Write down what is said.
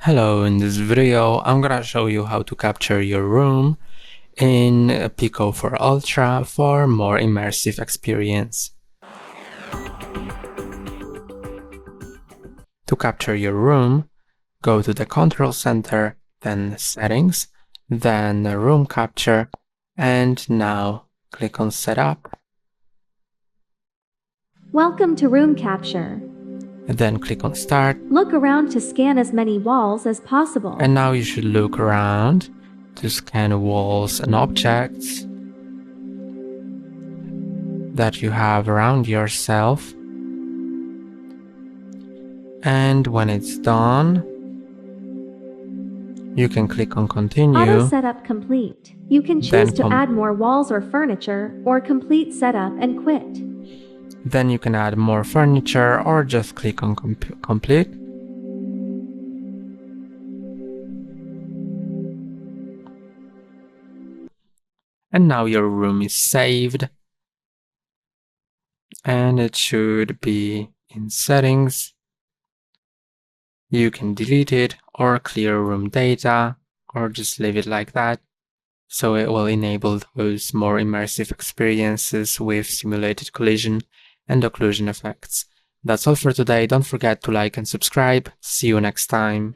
Hello, in this video I'm gonna show you how to capture your room in PICO for Ultra for more immersive experience. To capture your room, go to the Control Center, then Settings, then Room Capture, and now click on Setup. Welcome to Room Capture. Then click on Start. Look around to scan as many walls as possible. And now you should look around to scan walls and objects that you have around yourself. And when it's done, you can click on Continue. Auto setup complete. You can choose to add more walls or furniture, or complete setup and quit. Then you can add more furniture or just click on Complete. And now your room is saved. And it should be in Settings. You can delete it or clear room data or just leave it like that. So it will enable those more immersive experiences with simulated collision and occlusion effects. That's all for today. Don't forget to like and subscribe. See you next time.